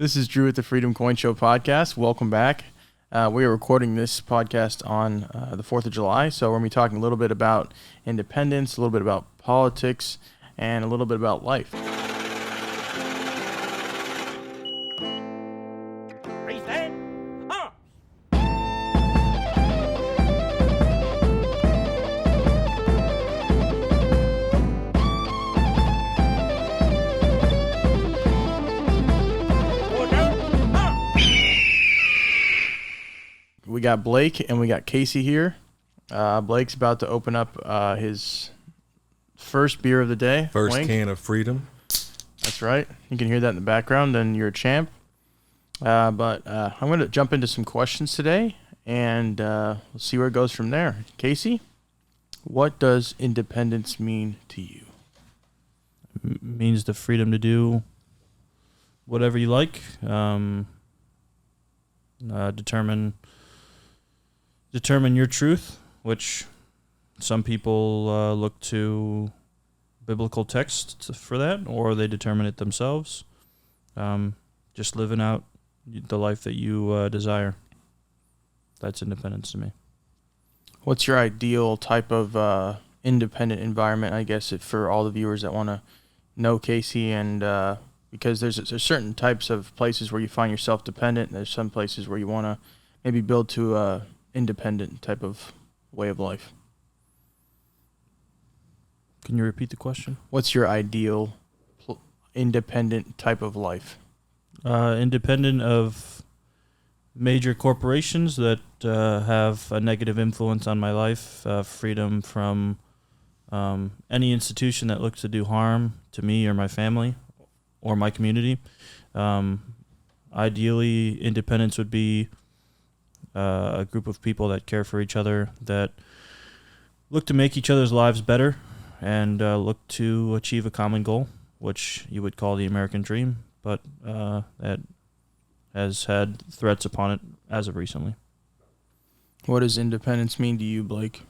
This is Drew at the Freedom Coin Show podcast. Welcome back. We are recording this podcast on the 4th of July, so we're going to be talking a little bit about independence, a little bit about politics, and a little bit about life. Fri Sat, huh? We got Blake and we got Casey here. Blake's about to open up his first beer of the day. First Wink. can of freedom. That's right. You can hear that in the background, and you're a champ. But I'm going to jump into some questions today, and we'll see where it goes from there. Casey, what does independence mean to you? Means the freedom to do whatever you like. Determine your truth, which some people look to biblical texts for that, or they determine it themselves. Just living out the life that you desire. That's independence to me. What's your ideal type of independent environment, I guess, for all the viewers that want to know Casey? And because there's certain types of places where you find yourself dependent, and there's some places where you want to maybe build to a independent type of way of life. Can you repeat the question? What's your ideal independent type of life? Independent of major corporations that have a negative influence on my life, freedom from any institution that looks to do harm to me or my family or my community. Ideally, independence would be a group of people that care for each other, that look to make each other's lives better, and look to achieve a common goal, which you would call the American dream, but that has had threats upon it as of recently. What does independence mean to you, Blake?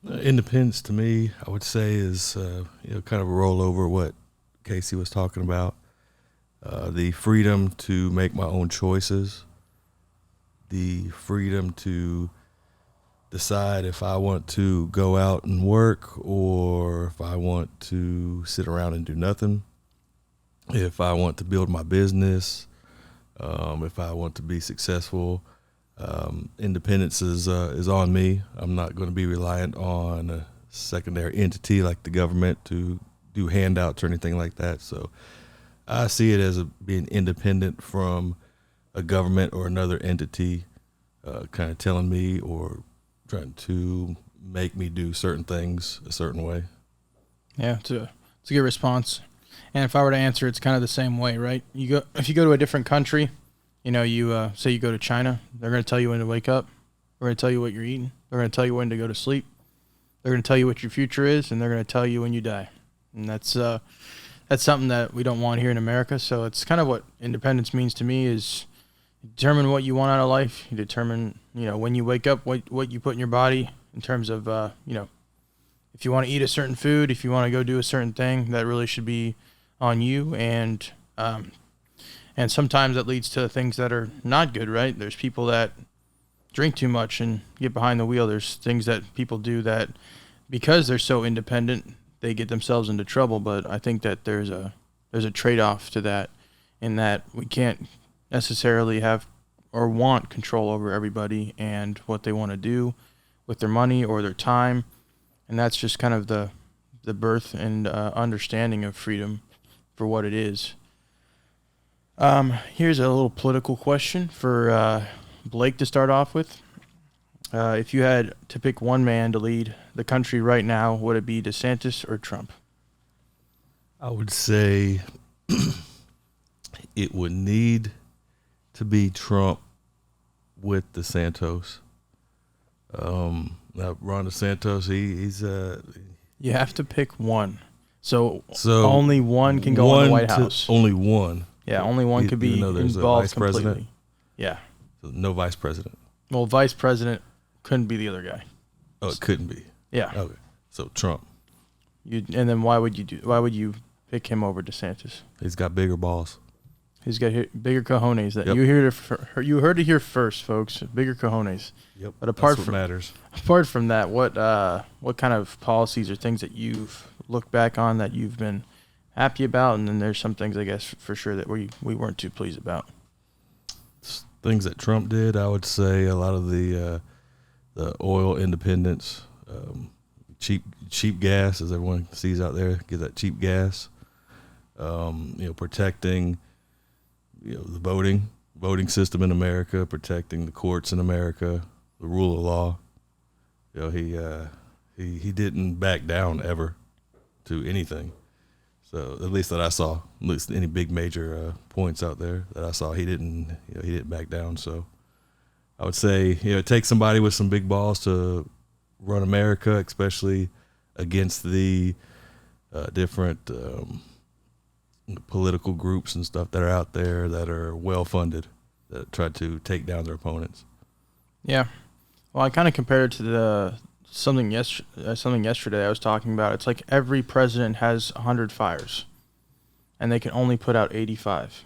Independence to me, I would say, is kind of a rollover what Casey was talking about. The freedom to make my own choices, the freedom to decide if I want to go out and work or if I want to sit around and do nothing, if I want to build my business, if I want to be successful. Independence is on me. I'm not going to be reliant on a secondary entity like the government to do handouts or anything like that. So I see it as being independent from a government or another entity kind of telling me or trying to make me do certain things a certain way. Yeah, it's a good response. And if I were to answer, it's kind of the same way, right? If you go to a different country, you say you go to China, they're going to tell you when to wake up. They're going to tell you what you're eating. They're going to tell you when to go to sleep. They're going to tell you what your future is, and they're going to tell you when you die. And that's something that we don't want here in America. So it's kind of what independence means to me is you determine what you want out of life. You determine, when you wake up, what you put in your body in terms of, if you want to eat a certain food, if you want to go do a certain thing, that really should be on you. And sometimes that leads to things that are not good, right? There's people that drink too much and get behind the wheel. There's things that people do that because they're so independent, they get themselves into trouble. But I think that there's a trade-off to that, in that we can't necessarily have or want control over everybody and what they want to do with their money or their time. And that's just kind of the birth and understanding of freedom for what it is. Here's a little political question for Blake to start off with. If you had to pick one man to lead the country right now, would it be DeSantis or Trump? I would say it would need to be Trump with DeSantis. Now Ron DeSantis, he's You have to pick one. So only one can go in the White House. Only one. Yeah, only one could be involved completely. President? Yeah. So no vice president. Well, vice president couldn't be the other guy. Oh, it couldn't be. Yeah. Okay. So Trump. And then why would you pick him over DeSantis? He's got bigger balls. He's got bigger cojones. That Yep. you heard it here first, folks. Bigger cojones. Yep. But apart That's what from matters. apart from that, what kind of policies or things that you've looked back on that you've been happy about, and then there's some things I guess for sure that we weren't too pleased about. Things that Trump did, I would say a lot of the oil independence, cheap gas, as everyone sees out there, get that cheap gas. Protecting, the voting system in America, protecting the courts in America, the rule of law. He didn't back down ever to anything. So at least that I saw, at least any big major points out there that I saw, he didn't back down. So I would say, it takes somebody with some big balls to run America, especially against the different political groups and stuff that are out there that are well funded, that try to take down their opponents. Yeah. Well, I kind of compared it to something yesterday I was talking about. It's like every president has 100 fires, and they can only put out 85,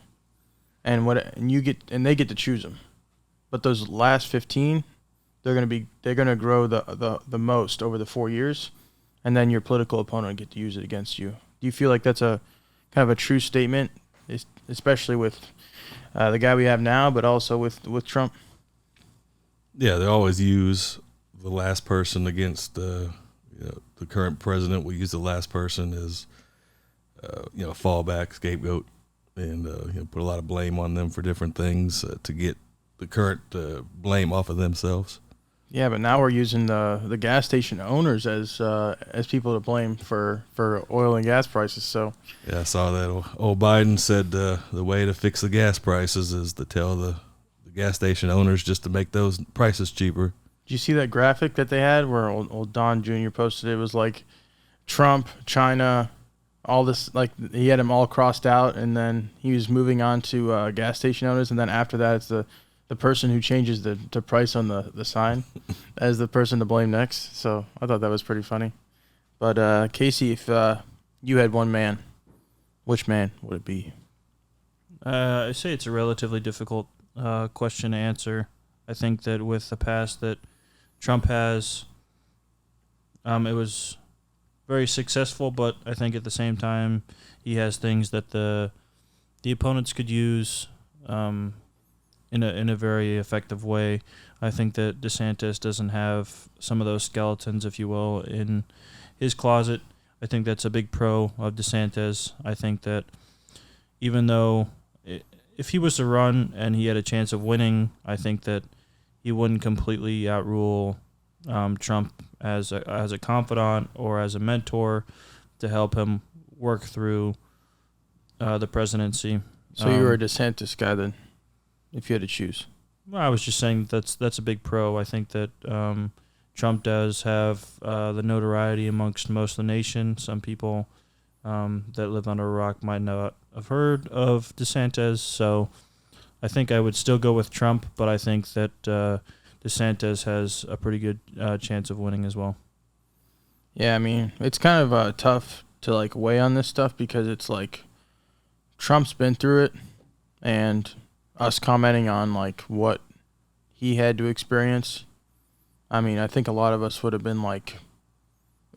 and they get to choose them. But those last 15, they're gonna grow the most over the 4 years, and then your political opponent will get to use it against you. Do you feel like that's a kind of a true statement, especially with the guy we have now, but also with Trump? Yeah, they always use the last person against the current president. We use the last person as fallback, scapegoat, and put a lot of blame on them for different things to get the current blame off of themselves. Yeah, but now we're using the gas station owners as people to blame for oil and gas prices. So yeah, I saw that old Biden said the way to fix the gas prices is to tell the gas station owners just to make those prices cheaper. Did you see that graphic that they had where old Don Jr. posted? It was like Trump, China, all this, like he had them all crossed out, and then he was moving on to gas station owners, and then after that it's the person who changes the price on the sign as the person to blame next. So I thought that was pretty funny. But Casey, if you had one man, which man would it be? I say it's a relatively difficult question to answer. I think that with the past that Trump has, it was very successful, but I think at the same time he has things that the opponents could use in a very effective way. I think that DeSantis doesn't have some of those skeletons, if you will, in his closet. I think that's a big pro of DeSantis. I think that even though if he was to run and he had a chance of winning, I think that he wouldn't completely outrule Trump as a confidant or as a mentor to help him work through the presidency. So you were a DeSantis guy then, if you had to choose? Well, I was just saying that's a big pro. I think that Trump does have the notoriety amongst most of the nation. Some people that live under a rock might not have heard of DeSantis, so I think I would still go with Trump, but I think that DeSantis has a pretty good chance of winning as well. Yeah, I mean, it's kind of tough to like weigh on this stuff because it's like Trump's been through it, and us commenting on like what he had to experience. I mean, I think a lot of us would have been like,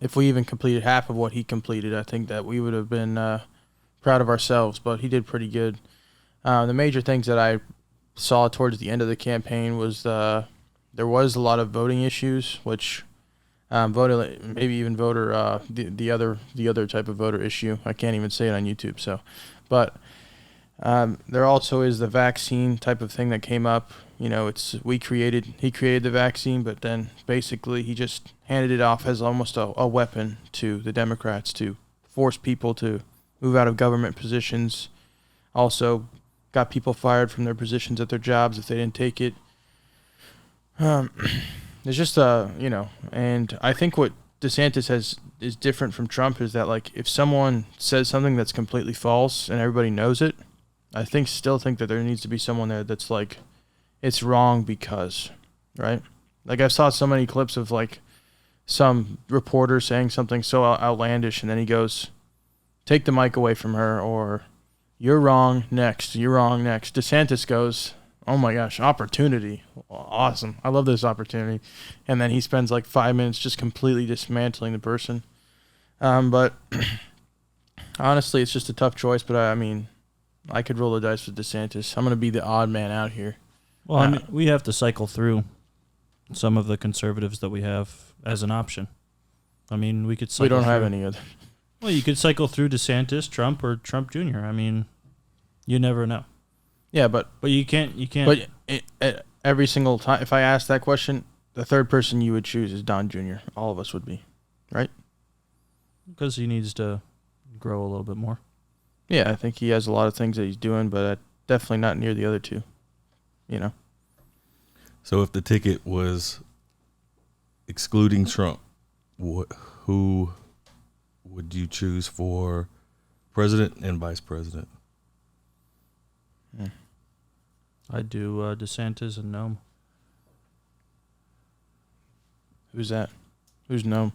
if we even completed half of what he completed, I think that we would have been proud of ourselves, but he did pretty good. The major things that I saw towards the end of the campaign was there was a lot of voting issues, which voter the other type of voter issue. I can't even say it on YouTube. So, but there also is the vaccine type of thing that came up. You know, he created the vaccine, but then basically he just handed it off as almost a weapon to the Democrats to force people to move out of government positions. Also got people fired from their positions at their jobs if they didn't take it. There's just and I think what DeSantis is different from Trump is that like if someone says something that's completely false and everybody knows it, I still think that there needs to be someone there that's like, it's wrong because, right? Like I saw so many clips of like some reporter saying something so outlandish, and then he goes, take the mic away from her, or You're wrong. Next. You're wrong. Next. DeSantis goes, oh my gosh, opportunity. Awesome. I love this opportunity. And then he spends like 5 minutes just completely dismantling the person. But honestly, it's just a tough choice. But I mean, I could roll the dice with DeSantis. I'm going to be the odd man out here. Well, I mean, we have to cycle through some of the conservatives that we have as an option. I mean, we could cycle We don't through. have any other. Well, you could cycle through DeSantis, Trump, or Trump Jr. I mean, you never know. Yeah, but you can't. But every single time, if I ask that question, the third person you would choose is Don Jr. All of us would be, right? Because he needs to grow a little bit more. Yeah, I think he has a lot of things that he's doing, but definitely not near the other two. You know. So if the ticket was excluding Trump, who would you choose for president and vice president? I'd do DeSantis and Nome. Who's that? Who's Nome?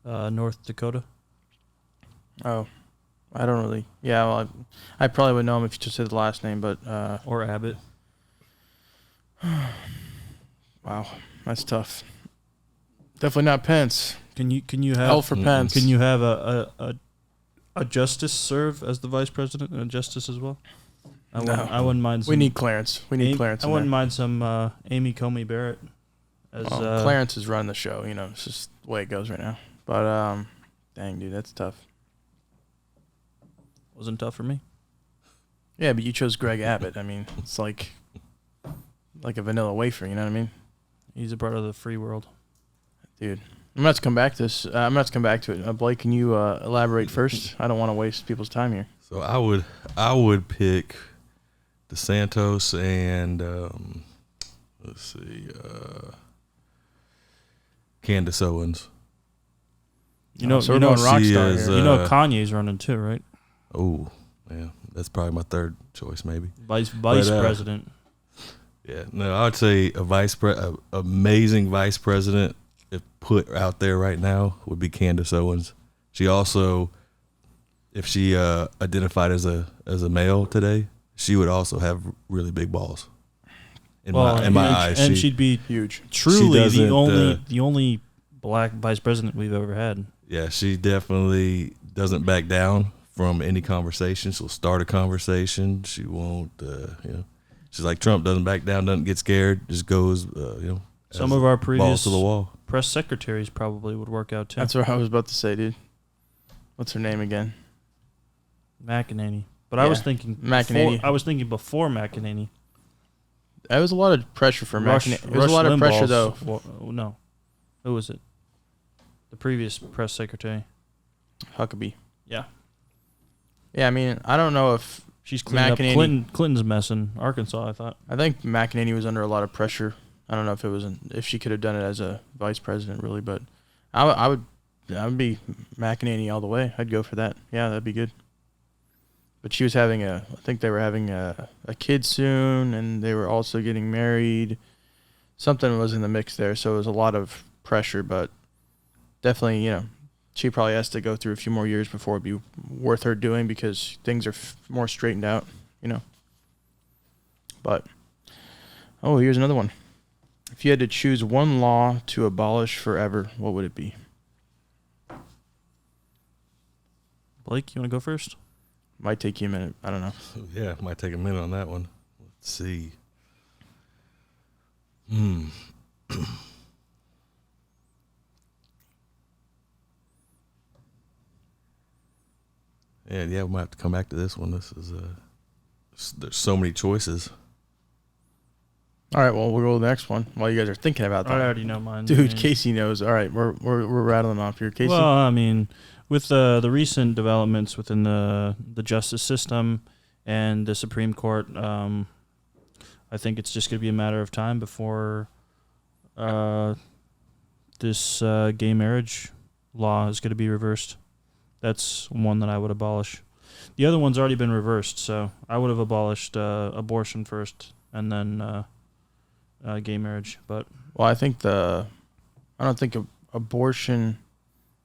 North Dakota. Oh, I don't really. Yeah, well, I probably would know him if you just said the last name, but Or Abbott. wow, that's tough. Definitely not Pence. Can you have L for Pence. Can you have a justice serve as the vice president and a justice as well? I wouldn't mind. We need Clarence. We need Clarence. I wouldn't mind some Amy Comey Barrett. As Clarence is running the show. You know, it's just the way it goes right now. But dang, dude, that's tough. Wasn't tough for me. Yeah, but you chose Greg Abbott. I mean, it's like a vanilla wafer. You know what I mean? He's a part of the free world, dude. I'm going to come back to this. I'm going to come back to it. Blake, can you elaborate first? I don't want to waste people's time here. So I would pick DeSantis and let's see, Candace Owens. You know, so we're going rock star is, here. You know, Kanye's running too, right? Oh, yeah, that's probably my third choice, maybe. Vice president. Yeah, no, I would say amazing vice president, if put out there right now, would be Candace Owens. She also, if she identified as a male today, she would also have really big balls. In my eyes, and she'd be huge. Truly the only black vice president we've ever had. Yeah, she definitely doesn't back down from any conversation. She'll start a conversation. She won't, she's like Trump, doesn't back down, doesn't get scared, just goes, Some of our balls previous to the wall. press secretaries probably would work out too. That's what I was about to say, dude. What's her name again? McEnany. But Yeah, I was thinking McEnany. I was thinking before McEnany. That was a lot of pressure for McEnany. It was Rush a lot of pressure, Limbaugh's- though. Well, no. Who was it? The previous press secretary. Huckabee. Yeah. Yeah, I mean, I don't know if She's cleaning McEnany- up Clinton's mess in Arkansas, I thought. I think McEnany was under a lot of pressure. I don't know if she could have done it as a vice president, really, but I would be McEnany all the way. I'd go for that. Yeah, that'd be good. But she was I think they were having a kid soon, and they were also getting married. Something was in the mix there, so it was a lot of pressure, but definitely, she probably has to go through a few more years before it'd be worth her doing because things are more straightened out, But, here's another one. If you had to choose one law to abolish forever, what would it be? Blake, you want to go first? Might take you a minute. I don't know. Yeah, might take a minute on that one. Let's see. Yeah, we might have to come back to this one. This is there's so many choices. All right, well, we'll go to the next one while you guys are thinking about that. I already know mine. Dude, Casey knows. All right, we're rattling off here. Casey? Well, I mean, with the recent developments within the justice system and the Supreme Court, I think it's just going to be a matter of time before this gay marriage law is going to be reversed. That's one that I would abolish. The other one's already been reversed, so I would have abolished abortion first and then gay marriage. But Well, I don't think abortion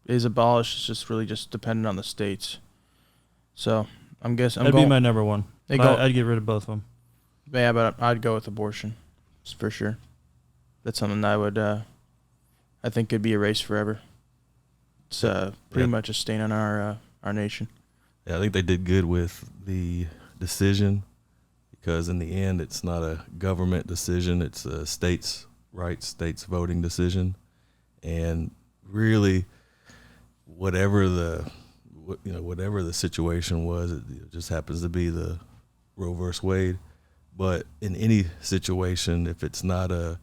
is abolished. It's just really just dependent on the states. So I'm guessing That'd be my number one. They go, I'd get rid of both of them. yeah, but I'd go with abortion, for sure. That's something that I would, I think, could be erased forever. It's pretty much a stain on our nation. Yeah, I think they did good with the decision because in the end, it's not a government decision; it's a states' rights, states' voting decision, and really, whatever the situation was, it just happens to be the Roe versus Wade. But in any situation, if it's not a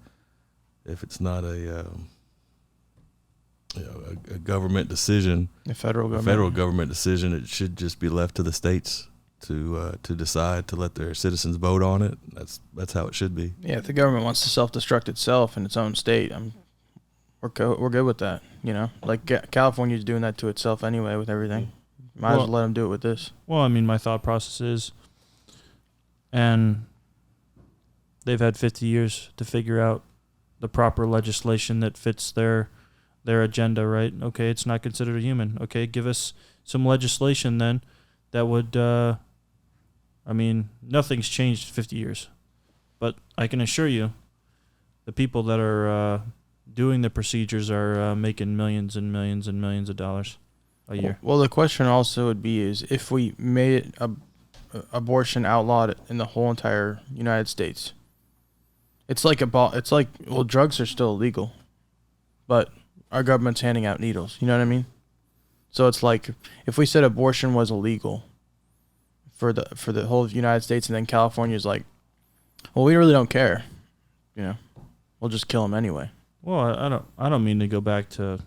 government decision, The federal government. federal government decision, it should just be left to the states to decide to let their citizens vote on it. That's how it should be. Yeah, if the government wants to self-destruct itself in its own state, we're good with that. You know, like California's doing that to itself anyway with everything. Might as well let them do it with this. Well, I mean, my thought process is, and they've had 50 years to figure out the proper legislation that fits their agenda, right? Okay, it's not considered a human. Okay, give us some legislation then that would, I mean, nothing's changed in 50 years. But I can assure you, the people that are doing the procedures are making millions and millions and millions of dollars a year. Well, the question also would be is if we made it abortion outlawed in the whole entire United States. It's like drugs are still illegal, but our government's handing out needles. You know what I mean? So it's like if we said abortion was illegal for the whole United States, and then California's like, well, we really don't care. You know, we'll just kill them anyway. Well, I don't mean to go back to,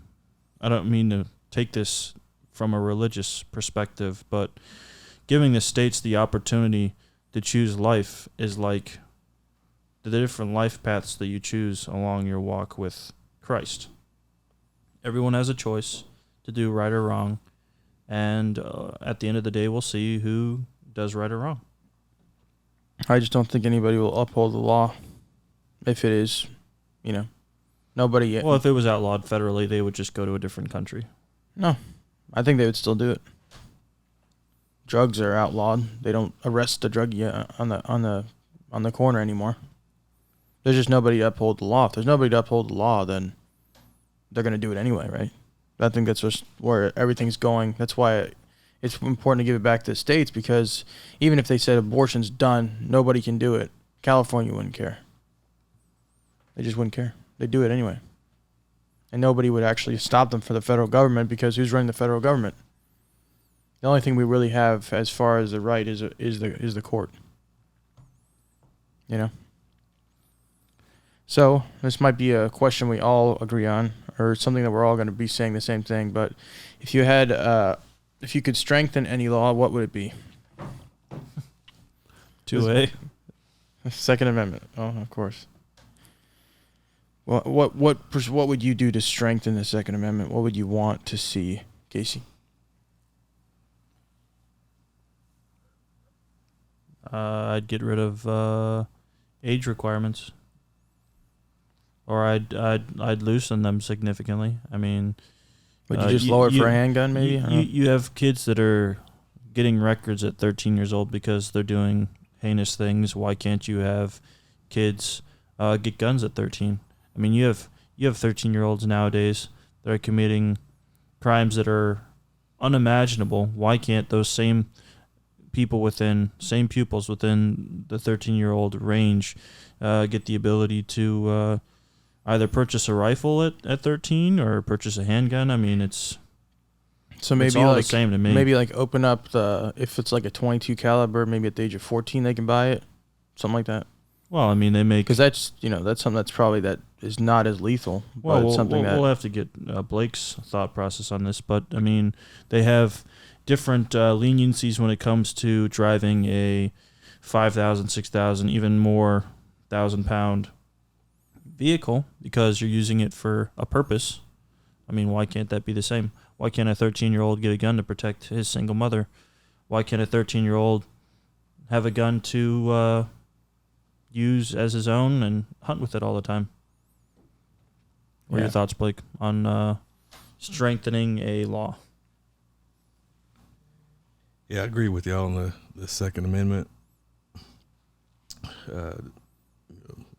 I don't mean to take this from a religious perspective, but giving the states the opportunity to choose life is like the different life paths that you choose along your walk with Christ. Everyone has a choice to do right or wrong, and at the end of the day, we'll see who does right or wrong. I just don't think anybody will uphold the law if it is, you know, nobody yet. Well, if it was outlawed federally, they would just go to a different country. No, I think they would still do it. Drugs are outlawed. They don't arrest the druggie on the corner anymore. There's just nobody to uphold the law. If there's nobody to uphold the law, then they're going to do it anyway, right? I think that's just where everything's going. That's why it's important to give it back to the states, because even if they said abortion's done, nobody can do it. California wouldn't care. They just wouldn't care. They'd do it anyway. And nobody would actually stop them for the federal government, because who's running the federal government? The only thing we really have as far as the right is the court. You know? So this might be a question we all agree on, or something that we're all going to be saying the same thing. But if you could strengthen any law, what would it be? 2A. Second Amendment. Oh, of course. What would you do to strengthen the Second Amendment? What would you want to see, Casey? I'd get rid of age requirements, or I'd loosen them significantly. I mean, would you just lower it for a handgun, maybe? You have kids that are getting records at 13 years old because they're doing heinous things. Why can't you have kids get guns at 13? I mean, you have 13-year-olds nowadays that are committing crimes that are unimaginable. Why can't those same pupils within the 13-year-old range get the ability to either purchase a rifle at 13 or purchase a handgun? I mean, it's all the same to me. Maybe like open up if it's like a 22 caliber, maybe at the age of 14 they can buy it, something like that. Well, I mean, they make, because that's something that's probably that is not as lethal. Well, but it's something we'll have to get Blake's thought process on this, but I mean, they have different leniencies when it comes to driving a 5,000, 6,000, even more 1,000-pound vehicle because you're using it for a purpose. I mean, why can't that be the same? Why can't a 13-year-old get a gun to protect his single mother? Why can't a 13-year-old have a gun to use as his own and hunt with it all the time? What are your thoughts, Blake, on strengthening a law? Yeah, I agree with y'all on the Second Amendment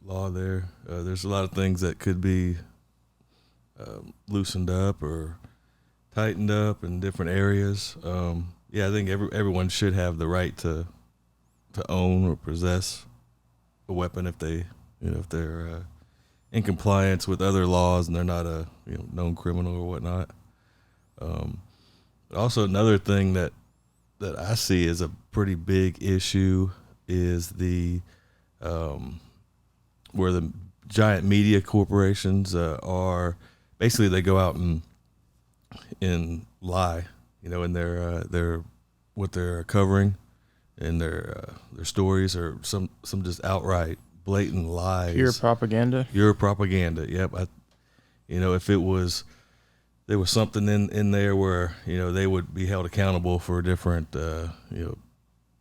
law there. There's a lot of things that could be loosened up or tightened up in different areas. Yeah, I think everyone should have the right to own or possess a weapon if they, if they're in compliance with other laws and they're not a known criminal or whatnot. But also another thing that I see as a pretty big issue is the where the giant media corporations are basically, they go out and lie, in their what they're covering in their stories, or some just outright blatant lies. Pure propaganda. Pure propaganda. Yep. If there was something in there where they would be held accountable for different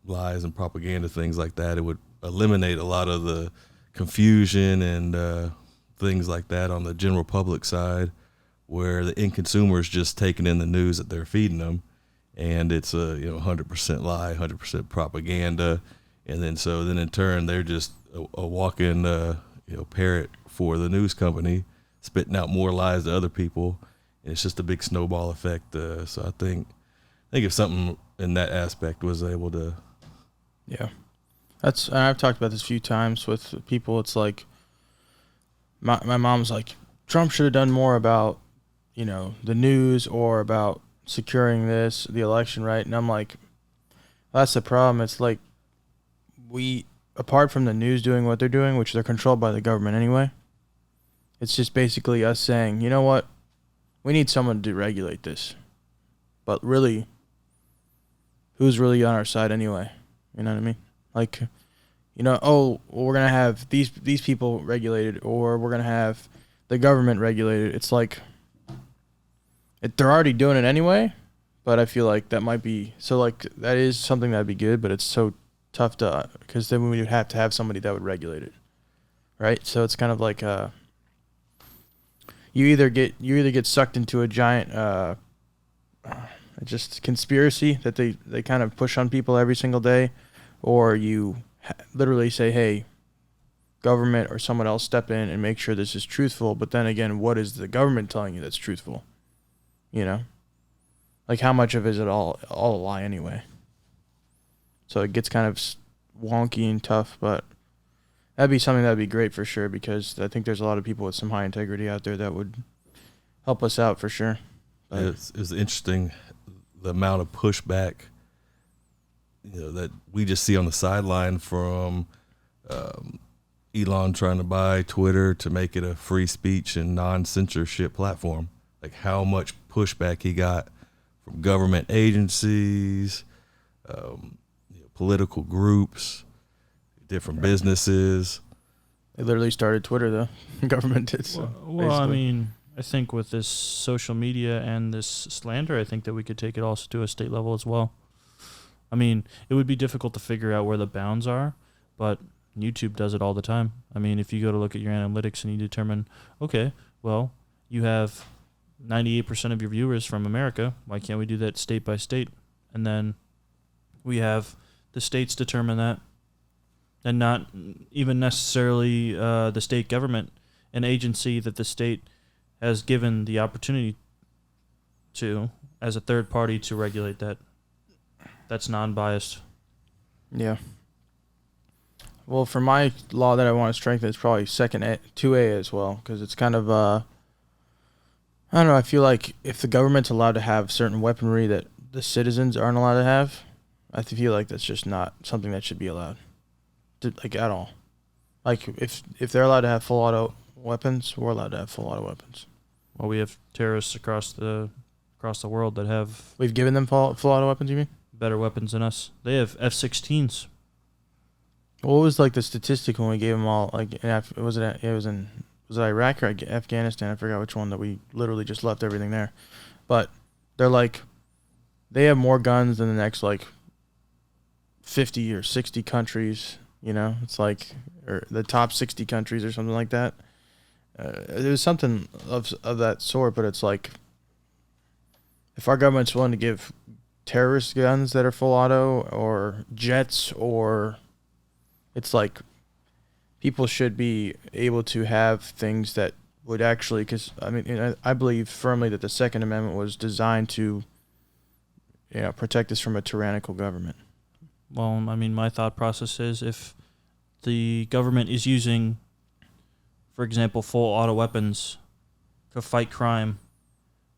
lies and propaganda, things like that, it would eliminate a lot of the confusion and things like that on the general public side, where the end consumer is just taking in the news that they're feeding them, and it's a 100% lie, 100% propaganda, and then in turn they're just a walk-in parrot for the news company, spitting out more lies to other people, and it's just a big snowball effect. So I think if something in that aspect was able to, yeah, I've talked about this a few times with people. It's like my mom's like, Trump should have done more about the news or about securing the election, right? And I'm like, that's the problem. It's like, apart from the news doing what they're doing, which they're controlled by the government anyway, it's just basically us saying, you know what, we need someone to regulate this. But really, who's really on our side anyway? You know what I mean? Like, we're going to have these people regulated, or we're going to have the government regulated. It's like, they're already doing it anyway, but I feel like that might be, so like that is something that'd be good, but it's so tough because then we would have to have somebody that would regulate it, right? So it's kind of like you either get sucked into a giant just conspiracy that they kind of push on people every single day, or you literally say, hey, government or someone else step in and make sure this is truthful. But then again, what is the government telling you that's truthful? Like how much of it is it all a lie anyway? So it gets kind of wonky and tough, but that'd be something that'd be great for sure, because I think there's a lot of people with some high integrity out there that would help us out for sure. But it's interesting the amount of pushback that we just see on the sideline from Elon trying to buy Twitter to make it a free speech and non-censorship platform. Like how much pushback he got from government agencies, political groups, different businesses. They literally started Twitter, though. Government did. So well, I mean, I think with this social media and this slander, I think that we could take it also to a state level as well. I mean, it would be difficult to figure out where the bounds are, but YouTube does it all the time. I mean, if you go to look at your analytics and you determine, okay, well, you have 98% of your viewers from America, why can't we do that state by state? And then we have the states determine that, and not even necessarily the state government, an agency that the state has given the opportunity to, as a third party, to regulate that. That's non-biased. Yeah. Well, for my law that I want to strengthen, it's probably 2A as well, because it's kind of, I don't know, I feel like if the government's allowed to have certain weaponry that the citizens aren't allowed to have, I feel like that's just not something that should be allowed, like, at all. Like, if they're allowed to have full auto weapons, we're allowed to have full auto weapons. Well, we have terrorists across the world that have... We've given them full auto weapons, you mean? Better weapons than us. They have F-16s. What was like the statistic when we gave them all? Like, was it Iraq or Afghanistan? I forgot which one, that we literally just left everything there. But they're like, they have more guns than the next like 50 or 60 countries. It's like, or the top 60 countries or something like that. It was something of that sort. But it's like, if our government's willing to give terrorist guns that are full auto or jets, or it's like people should be able to have things that would actually, because I mean, I believe firmly that the Second Amendment was designed to, protect us from a tyrannical government. Well, I mean, my thought process is if the government is using, for example, full auto weapons to fight crime,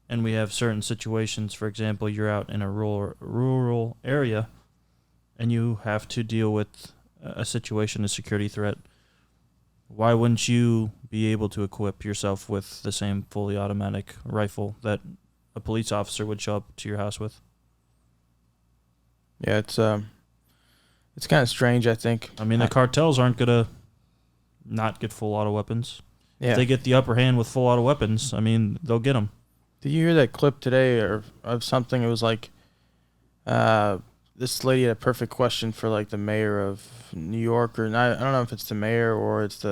and we have certain situations, for example, you're out in a rural area and you have to deal with a situation, a security threat, why wouldn't you be able to equip yourself with the same fully automatic rifle that a police officer would show up to your house with? Yeah, it's kind of strange, I think. I mean, the cartels aren't going to not get full auto weapons. Yeah. If they get the upper hand with full auto weapons, I mean, they'll get them. Did you hear that clip today of something? It was like this lady had a perfect question for like the mayor of New York, or not, I don't know if it's the mayor or it's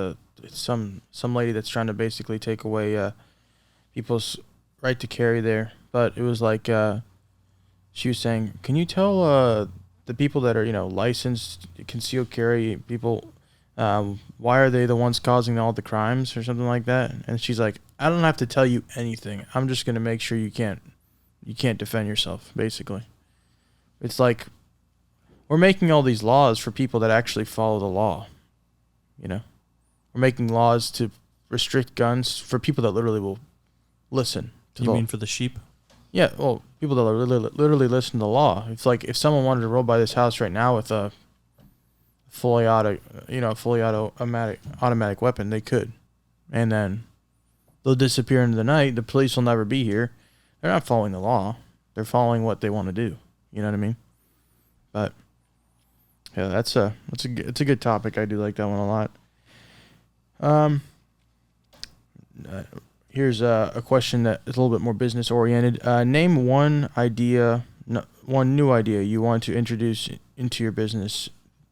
some lady that's trying to basically take away people's right to carry there. But it was like she was saying, "Can you tell the people that are licensed concealed carry people, why are they the ones causing all the crimes," or something like that? And she's like, "I don't have to tell you anything. I'm just gonna make sure you can't defend yourself." Basically, it's like we're making all these laws for people that actually follow the law. We're making laws to restrict guns for people that literally will listen to You mean for the sheep? Yeah, well, people that literally listen to the law. It's like if someone wanted to roll by this house right now with a fully automatic weapon, they could, and then they'll disappear into the night. The police will never be here. They're not following the law. They're following what they want to do. You know what I mean? But yeah, it's a good topic. I do like that one a lot. Here's a question that is a little bit more business oriented. Name one new idea you want to introduce into your business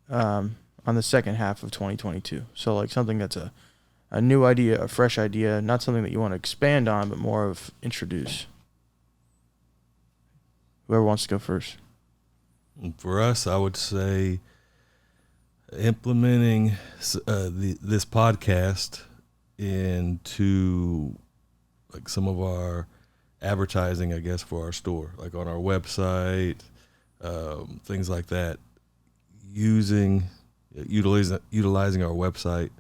on the second half of 2022. So like something that's a new idea, a fresh idea, not something that you want to expand on, but more of introduce. Whoever wants to go first. For us, I would say implementing this podcast into like some of our advertising, I guess, for our store, like on our website, things like that. Utilizing our website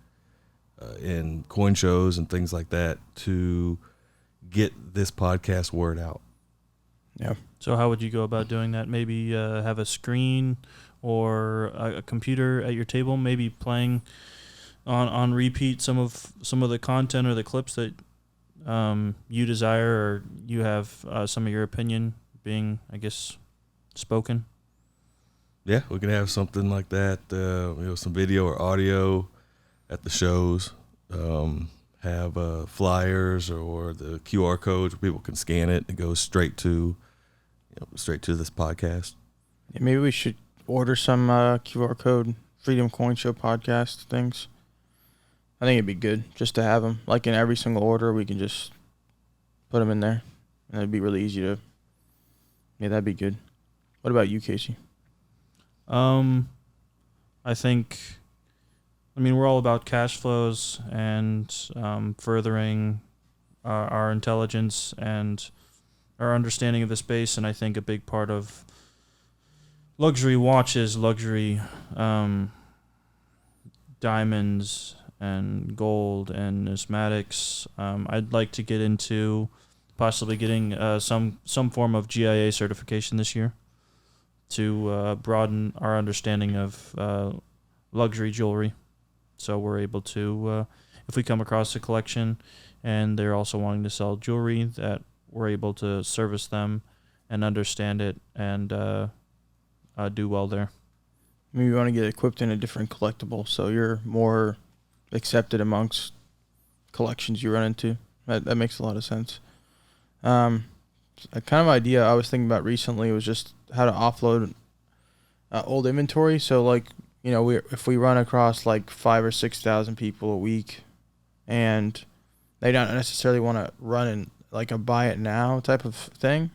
in coin shows and things like that to get this podcast word out. Yeah. So how would you go about doing that? Maybe have a screen or a computer at your table, maybe playing on repeat some of the content or the clips that you desire, or you have some of your opinion being, I guess, spoken. Yeah, we can have something like that. Some video or audio at the shows. Have flyers or the QR codes where people can scan it and go straight to this podcast. Yeah, maybe we should order some QR code Freedom Coin Show podcast things. I think it'd be good just to have them. Like in every single order, we can just put them in there. And it'd be really easy to... Yeah, that'd be good. What about you, Casey? I think, we're all about cash flows and furthering our intelligence and our understanding of the space. And I think a big part of luxury watches, luxury diamonds and gold and numismatics. I'd like to get into possibly getting some form of GIA certification this year to broaden our understanding of luxury jewelry. So we're able to, if we come across a collection and they're also wanting to sell jewelry, that we're able to service them and understand it and do well there. Maybe you want to get equipped in a different collectible so you're more accepted amongst collections you run into. That makes a lot of sense. A kind of idea I was thinking about recently was just how to offload old inventory. So like, if we run across like 5,000 or 6,000 people a week and they don't necessarily want to run in like a buy it now type of thing,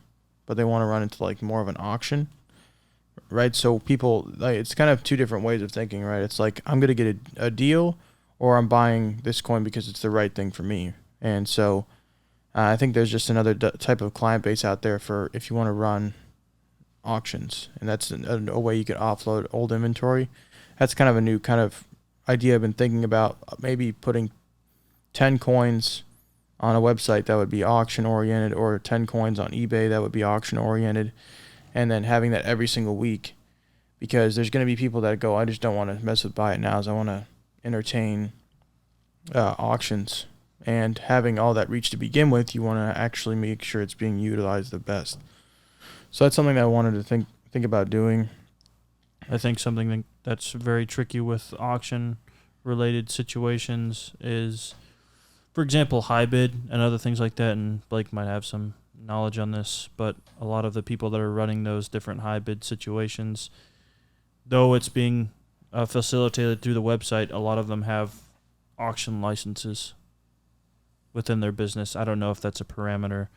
but they want to run into like more of an auction, right? So people, like, it's kind of two different ways of thinking, right? It's like, I'm going to get a deal, or I'm buying this coin because it's the right thing for me. And so I think there's just another type of client base out there for if you want to run auctions, and that's a way you could offload old inventory. That's kind of a new kind of idea I've been thinking about, maybe putting 10 coins on a website that would be auction oriented, or 10 coins on eBay that would be auction oriented, and then having that every single week, because there's going to be people that go, I just don't want to mess with buy it nows, I want to entertain auctions. And having all that reach to begin with, you want to actually make sure it's being utilized the best. So that's something that I wanted to think about doing. I think something that's very tricky with auction-related situations is, for example, high bid and other things like that, and Blake might have some knowledge on this, but a lot of the people that are running those different high bid situations, though it's being facilitated through the website, a lot of them have auction licenses within their business. I don't know if that's a parameter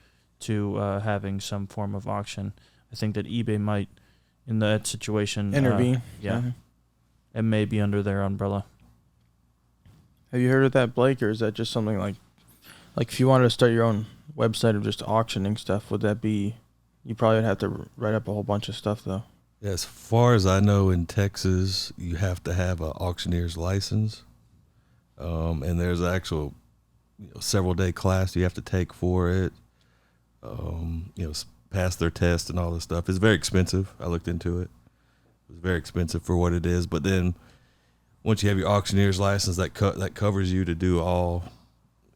to having some form of auction. I think that eBay might, in that situation, Intervene. Yeah. It may be under their umbrella. Have you heard of that, Blake, or is that just something like if you wanted to start your own website of just auctioning stuff, would that be, you probably would have to write up a whole bunch of stuff though? As far as I know, in Texas, you have to have an auctioneer's license, and there's an actual several day class you have to take for it. Pass their test and all this stuff. It's very expensive. I looked into it. It's very expensive for what it is. But then once you have your auctioneer's license, that covers you to do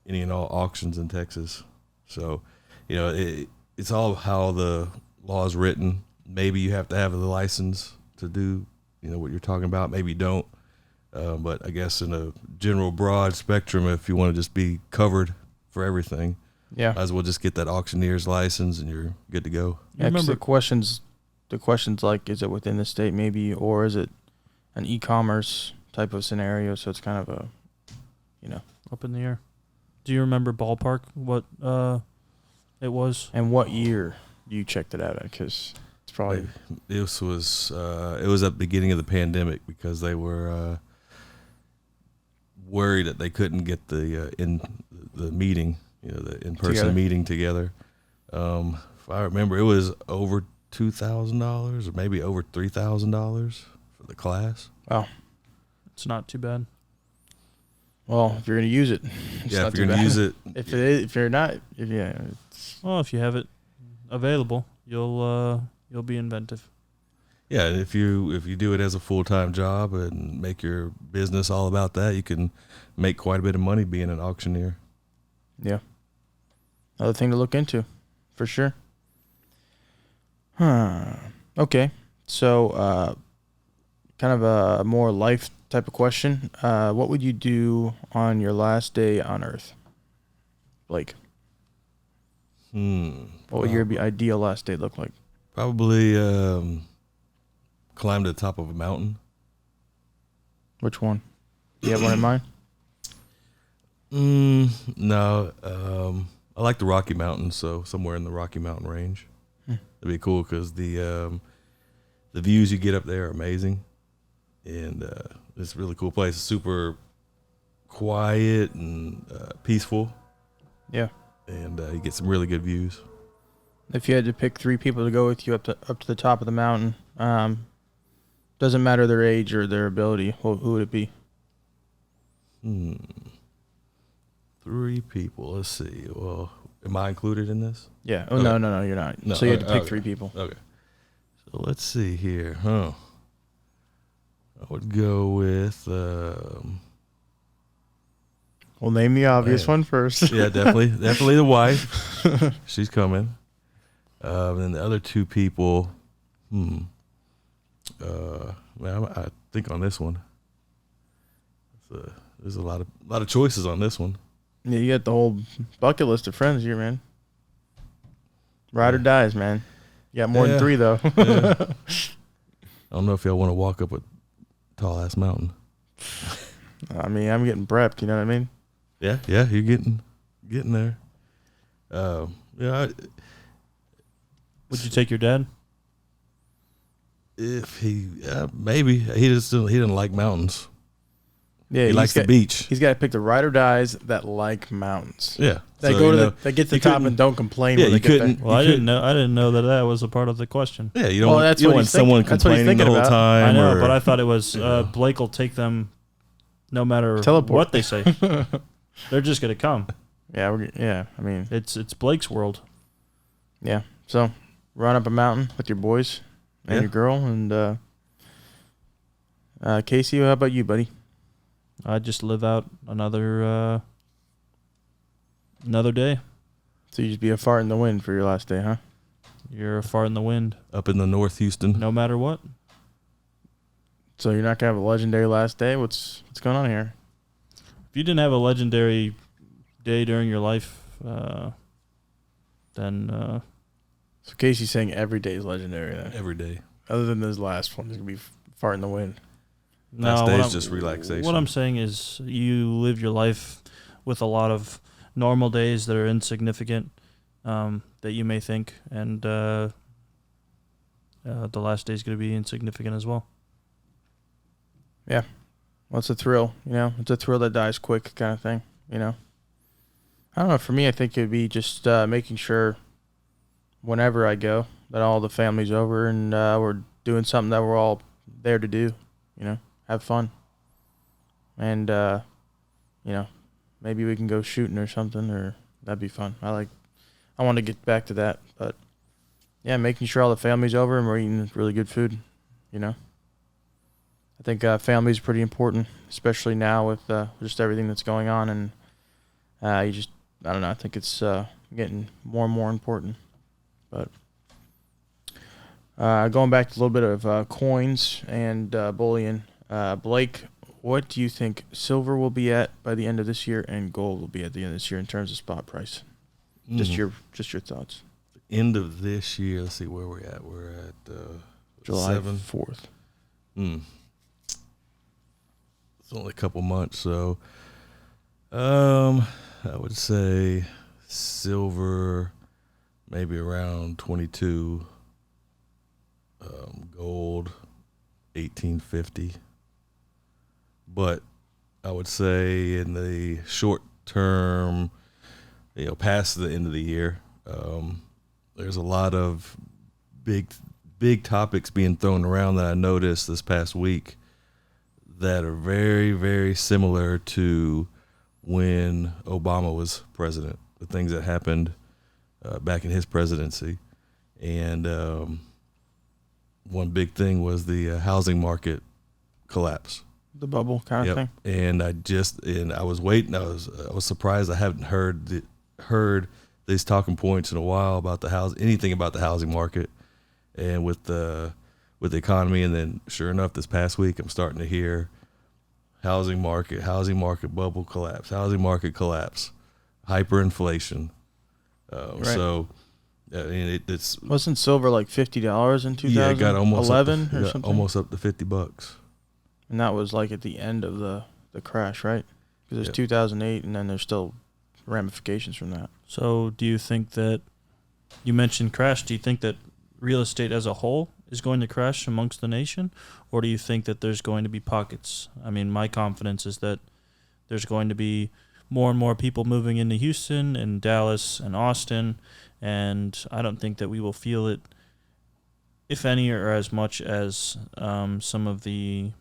any and all auctions in Texas. So, it's all how the law is written. Maybe you have to have the license to do, what you're talking about. Maybe you don't. But I guess in a general broad spectrum, if you want to just be covered for everything, might as well just get that auctioneer's license and you're good to go. Yeah, remember the questions like, is it within the state maybe, or is it an e-commerce type of scenario? So it's kind of a, up in the air. Do you remember ballpark what it was? And what year you checked it out at? Because it's probably... This was, it was at the beginning of the pandemic, because they were worried that they couldn't get the meeting, the in-person meeting together. If I remember, it was over $2,000 or maybe over $3,000 for the class. Wow. It's not too bad. Well, if you're going to use it, it's not if you're going to use it. If you're not, Well, if you have it available, you'll be inventive. Yeah, and if you do it as a full-time job and make your business all about that, you can make quite a bit of money being an auctioneer. Yeah. Another thing to look into, for sure. Okay. So, kind of a more life type of question. What would you do on your last day on Earth? Blake? What would your ideal last day look like? Probably climb to the top of a mountain. Which one? Do you have one in mind? No. I like the Rocky Mountains, so somewhere in the Rocky Mountain range. That'd be cool, because the views you get up there are amazing, and it's a really cool place. It's super quiet and peaceful. Yeah. And you get some really good views. If you had to pick 3 people to go with you up to the top of the mountain, doesn't matter their age or their ability, who would it be? 3 people. Let's see. Well, am I included in this? Yeah. Oh, okay. No, you're not. No, so you had to pick 3 people. Okay. So let's see here. I would go with... Well, name the obvious one first. Yeah, definitely the wife. She's coming. Then the other 2 people... I think on this one, there's a lot of choices on this one. Yeah, you got the whole bucket list of friends here, man. Ride or dies, man. You got more than 3 though. Yeah. I don't know if y'all want to walk up a tall ass mountain. I mean, I'm getting prepped. You know what I mean? Yeah, you're getting there. Would you take your dad? If he maybe he didn't like mountains. Yeah, He likes the beach. He's got to pick the ride or dies that like mountains. Yeah, They So, go to you know, they get to the you top couldn't- and don't complain. Yeah, when they you get couldn't. back. Well, I you didn't know. I didn't know that was a part of the question. Yeah, you don't. Well, want, that's you don't what want he's someone thinking. That's what he's complaining the thinking whole about. time. I know, or- but I thought it was Yeah. Blake will take them, no matter Teleport. what they say. They're just gonna come. Yeah. I mean, It's Blake's world. yeah. So run up a mountain with your boys and Yeah. your girl, and Casey, how about you, buddy? I just live out another day. So you just be a fart in the wind for your last day, huh? You're a fart in the wind, up in the North Houston. no matter what. So you're not gonna have a legendary last day. What's going on here? If you didn't have a legendary day during your life, then So Casey's saying every day is legendary then. Every day. Other than this last one, it's gonna be fart in the wind. Last no. day what is I'm- just relaxation. What I'm saying is, you live your life with a lot of normal days that are insignificant, that you may think, and the last day is going to be insignificant as well. Well, it's a thrill, you know. It's a thrill that dies quick, kind of thing, you know. I don't know. For me, I think it'd be just making sure, whenever I go, that all the family's over and we're doing something that we're all there to do, you know, have fun, and you know, maybe we can go shooting or something, or that'd be fun. I want to get back to that, but yeah, making sure all the family's over and we're eating really good food, you know. I think family is pretty important, especially now with just everything that's going on, and I don't know. I think it's getting more and more important. But going back to a little bit of coins and bullion, Blake, what do you think silver will be at by the end of this year, and gold will be at the end of this year in terms of spot price? Just your thoughts. End of this year. Let's see where we're at. We're at July 7. 4th. It's only a couple months, so I would say silver maybe around 22, gold 1850. But I would say in the short term, you know, past the end of the year, there's a lot of big topics being thrown around that I noticed this past week that are very, very similar to when Obama was president, the things that happened back in his presidency. And one big thing was the housing market collapse. The bubble kind of thing. And I was waiting. I was surprised I haven't heard these talking points in a while about anything about the housing market and with the economy. And then sure enough, this past week, I'm starting to hear housing market bubble collapse, housing market collapse, hyperinflation. Right. So I mean, it's Wasn't silver like $50 in 2011 yeah, it got almost up or to, something? almost up to $50. And that was like at the end of the crash, right? Because there's Yep. 2008, and then there's still ramifications from that. So, do you think that you mentioned crash? Do you think that real estate as a whole is going to crash amongst the nation, or do you think that there's going to be pockets? I mean, my confidence is that there's going to be more and more people moving into Houston and Dallas and Austin, and I don't think that we will feel it, if any, or as much as some of the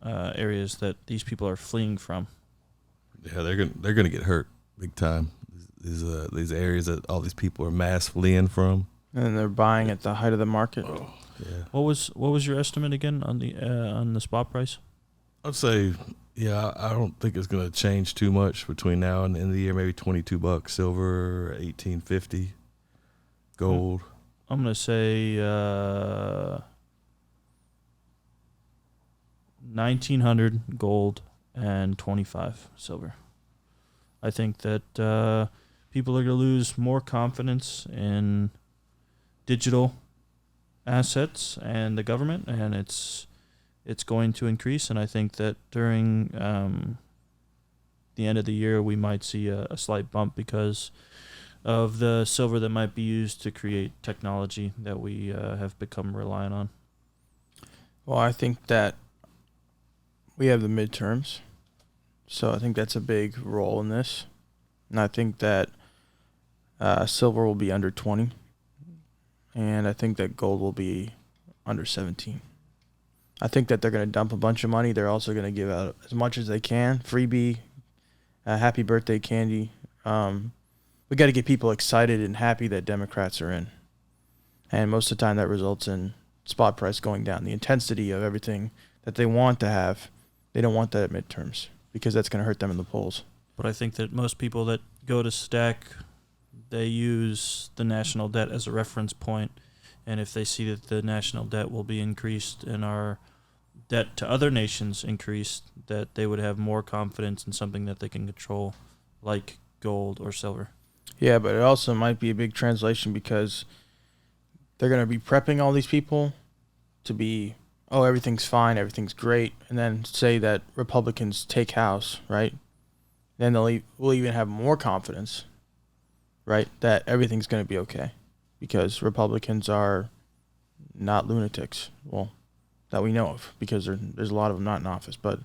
areas that these people are fleeing from. Yeah, they're gonna get hurt big time. These areas that all these people are mass fleeing from. And then they're buying at the height of the market. Oh, yeah. What was your estimate again on the spot price? I'd say, yeah, I don't think it's gonna change too much between now and the end of the year. Maybe $22 silver, 1850 gold. I'm gonna say 1900 gold and 25 silver. I think that people are gonna lose more confidence in digital assets and the government, and it's going to increase. And I think that during the end of the year we might see a slight bump because of the silver that might be used to create technology that we have become reliant on. Well, I think that we have the midterms, so I think that's a big role in this. And I think that silver will be under 20, and I think that gold will be under 17. I think that they're going to dump a bunch of money. They're also going to give out as much as they can, freebie, happy birthday candy. We got to get people excited and happy that Democrats are in, and most of the time that results in spot price going down. The intensity of everything that they want to have, they don't want that at midterms because that's going to hurt them in the polls. But I think that most people that go to stack, they use the national debt as a reference point, and if they see that the national debt will be increased and our debt to other nations increased, that they would have more confidence in something that they can control, like gold or silver. Yeah, but it also might be a big translation because they're going to be prepping all these people to be, oh, everything's fine, everything's great, and then say that Republicans take House, right? Then we'll even have more confidence, right, that everything's going to be okay because Republicans are not lunatics, well, that we know of, because there's a lot of them not in office. But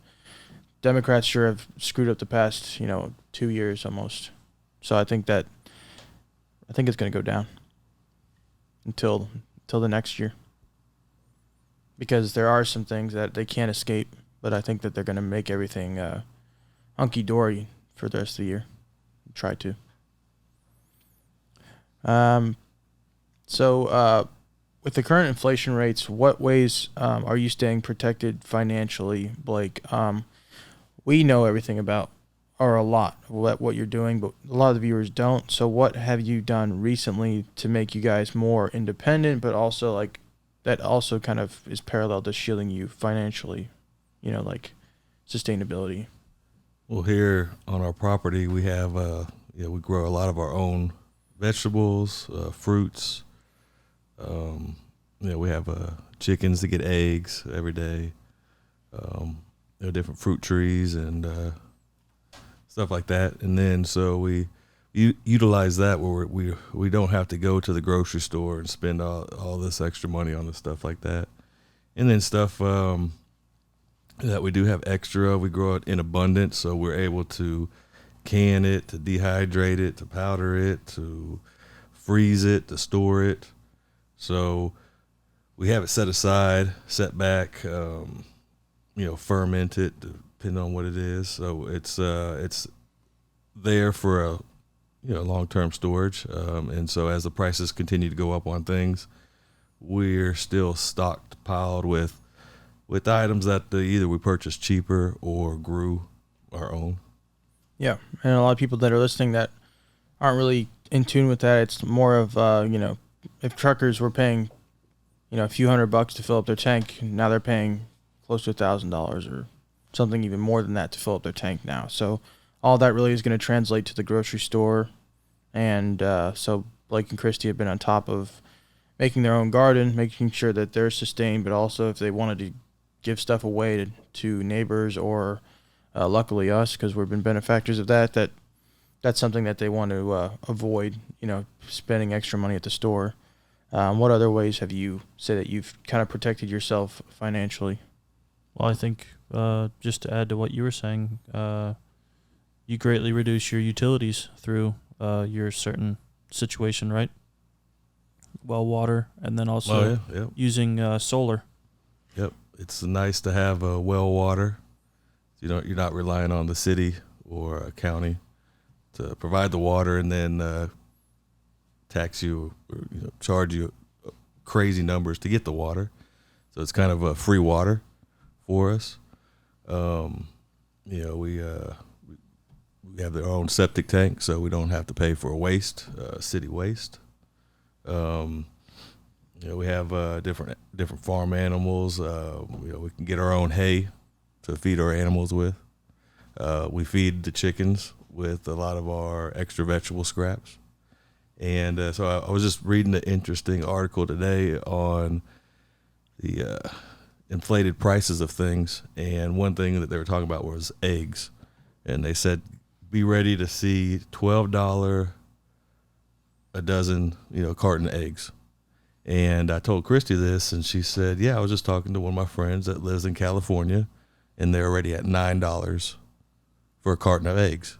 Democrats sure have screwed up the past, 2 years almost. So I think it's going to go down until the next year, because there are some things that they can't escape. But I think that they're going to make everything hunky dory for the rest of the year. Try to. So with the current inflation rates, what ways are you staying protected financially, Blake? We know everything about, or a lot, what you're doing, but a lot of the viewers don't. So what have you done recently to make you guys more independent, but also like that also kind of is parallel to shielding you financially, like sustainability? Well, here on our property, we have we grow a lot of our own vegetables, fruits. We have chickens to get eggs every day. There are different fruit trees and stuff like that. And then so we utilize that where we don't have to go to the grocery store and spend all this extra money on the stuff like that. And then stuff that we do have extra, we grow it in abundance, so we're able to can it, to dehydrate it, to powder it, to freeze it, to store it. So we have it set aside, set back, ferment it, depending on what it is. So it's there for a long-term storage. And so as the prices continue to go up on things, we're still stockpiled with items that either we purchased cheaper or grew our own. Yeah, and a lot of people that are listening that aren't really in tune with that, it's more of, if truckers were paying, a few $100 to fill up their tank, now they're paying close to $1,000 or something even more than that to fill up their tank now. So all that really is going to translate to the grocery store. And so Blake and Christy have been on top of making their own garden, making sure that they're sustained, but also if they wanted to give stuff away to neighbors or luckily us, because we've been benefactors of that's something that they want to avoid, spending extra money at the store. What other ways have you said that you've kind of protected yourself financially? Well, I think just to add to what you were saying, you greatly reduce your utilities through your certain situation, right? Well water, and then also using solar. Yep, it's nice to have well water. You're not relying on the city or a county to provide the water and then tax you or charge you crazy numbers to get the water. So it's kind of a free water for us. We have our own septic tank, so we don't have to pay for city waste. We have different farm animals. We can get our own hay to feed our animals with. We feed the chickens with a lot of our extra vegetable scraps. And so I was just reading an interesting article today on the inflated prices of things. And one thing that they were talking about was eggs. And they said, be ready to see $12 a dozen, carton of eggs. And I told Christy this, and she said, yeah, I was just talking to one of my friends that lives in California, and they're already at $9 for a carton of eggs,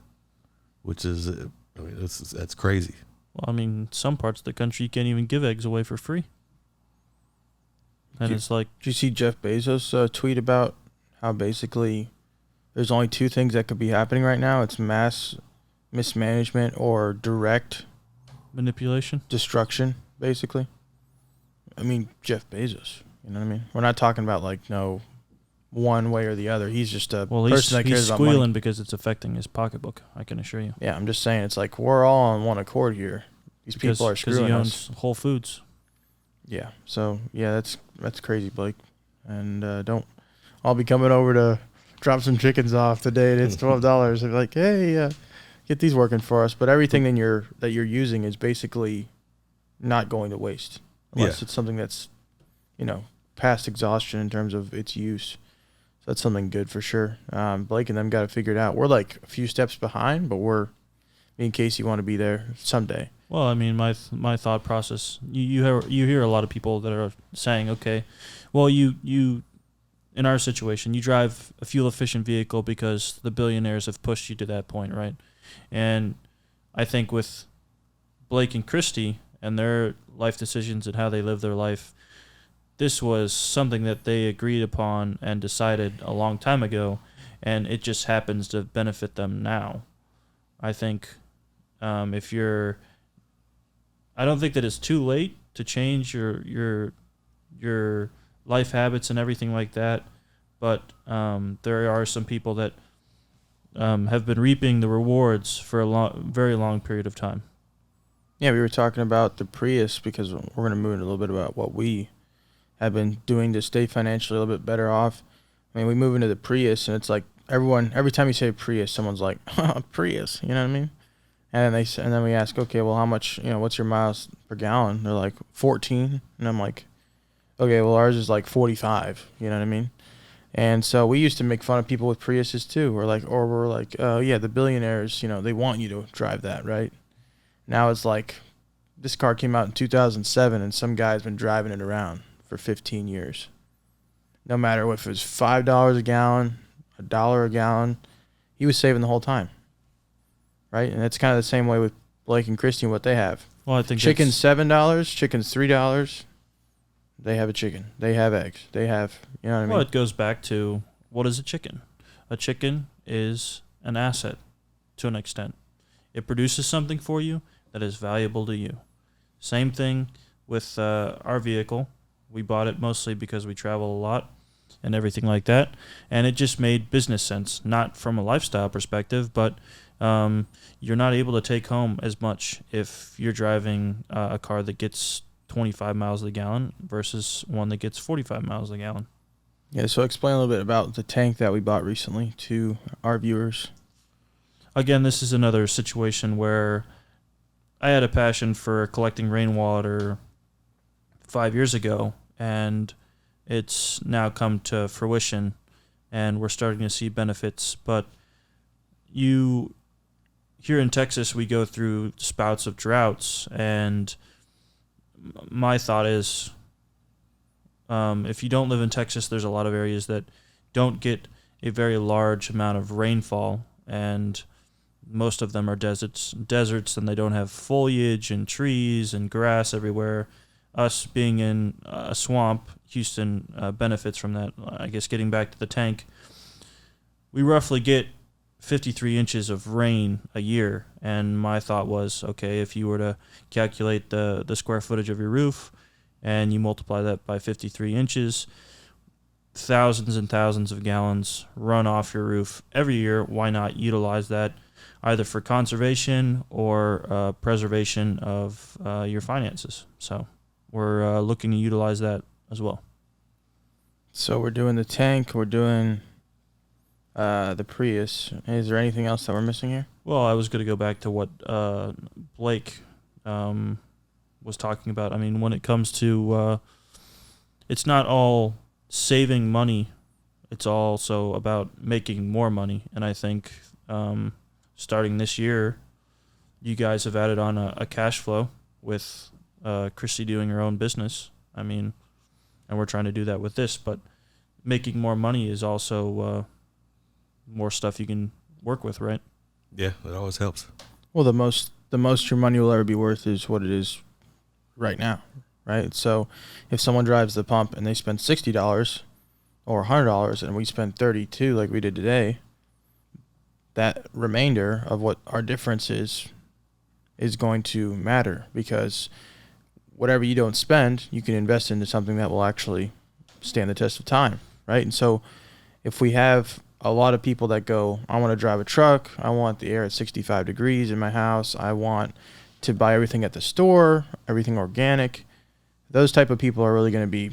which is, that's crazy. Well, I mean, some parts of the country you can't even give eggs away for free. And it's like... Did you see Jeff Bezos tweet about how basically there's only two things that could be happening right now? It's mass mismanagement or direct manipulation? Destruction, basically. I mean, Jeff Bezos, you know what I mean? We're not talking about, like, no one way or the other. He's just a person that cares about money. He's squealing because it's affecting his pocketbook, I can assure you. Yeah, I'm just saying, it's like we're all on one accord here. These people are screwing us. Because he owns Whole Foods. Yeah, so, yeah, that's crazy, Blake. And I'll be coming over to drop some chickens off today, and it's $12. They're like, hey, get these working for us. But everything that you're using is basically not going to waste. Unless it's something that's, past exhaustion in terms of its use. So that's something good for sure. Blake and them got to figure it out. We're like a few steps behind, but me and Casey want to be there someday. Well, I mean, my thought process, you hear a lot of people that are saying, okay, well, you in our situation, you drive a fuel-efficient vehicle because the billionaires have pushed you to that point, right? And I think with Blake and Christy and their life decisions and how they live their life, this was something that they agreed upon and decided a long time ago, and it just happens to benefit them now. I think I don't think that it's too late to change your life habits and everything like that, but there are some people that have been reaping the rewards for a very long period of time. Yeah, we were talking about the Prius because we're going to move in a little bit about what we have been doing to stay financially a little bit better off. I mean, we move into the Prius, and it's like every time you say Prius, someone's like, Prius, you know what I mean? And then we ask, okay, well, how much, what's your miles per gallon? They're like 14, and I'm like, okay, well, ours is like 45, you know what I mean? And so we used to make fun of people with Priuses too. We're like, yeah, the billionaires, they want you to drive that, right? Now it's like this car came out in 2007, and some guy's been driving it around for 15 years. No matter if it was $5 a gallon, $1 a gallon, he was saving the whole time, right? And it's kind of the same way with Blake and Christy and what they have. Well, I think chicken's $7, chicken's $3. They have a chicken. They have eggs. They have, you know what I mean? Well, it goes back to, what is a chicken? A chicken is an asset to an extent. It produces something for you that is valuable to you. Same thing with our vehicle. We bought it mostly because we travel a lot and everything like that. And it just made business sense, not from a lifestyle perspective, but you're not able to take home as much if you're driving a car that gets 25 miles a gallon versus one that gets 45 miles a gallon. Yeah, so explain a little bit about the tank that we bought recently to our viewers. Again, this is another situation where I had a passion for collecting rainwater 5 years ago, and it's now come to fruition, and we're starting to see benefits. But here in Texas, we go through spouts of droughts, and my thought is, if you don't live in Texas, there's a lot of areas that don't get a very large amount of rainfall, and most of them are deserts, and they don't have foliage and trees and grass everywhere. Us being in a swamp, Houston benefits from that. I guess getting back to the tank, we roughly get 53 inches of rain a year, and my thought was, okay, if you were to calculate the square footage of your roof and you multiply that by 53 inches, thousands and thousands of gallons run off your roof every year. Why not utilize that either for conservation or preservation of your finances? So we're looking to utilize that as well. So we're doing the tank, we're doing the Prius. Is there anything else that we're missing here? Well, I was going to go back to what Blake was talking about. I mean, when it comes to it's not all saving money, it's also about making more money. And I think starting this year, you guys have added on a cash flow with Chrissy doing her own business. I mean, and we're trying to do that with this, but making more money is also more stuff you can work with, right? Yeah, that always helps. Well, the most your money will ever be worth is what it is right now, right? So if someone drives the pump and they spend $60 or $100 and we spend $32 like we did today, that remainder of what our difference is going to matter, because whatever you don't spend, you can invest into something that will actually stand the test of time, right? And so if we have a lot of people that go, I want to drive a truck, I want the air at 65 degrees in my house, I want to buy everything at the store, everything organic, those type of people are really going to be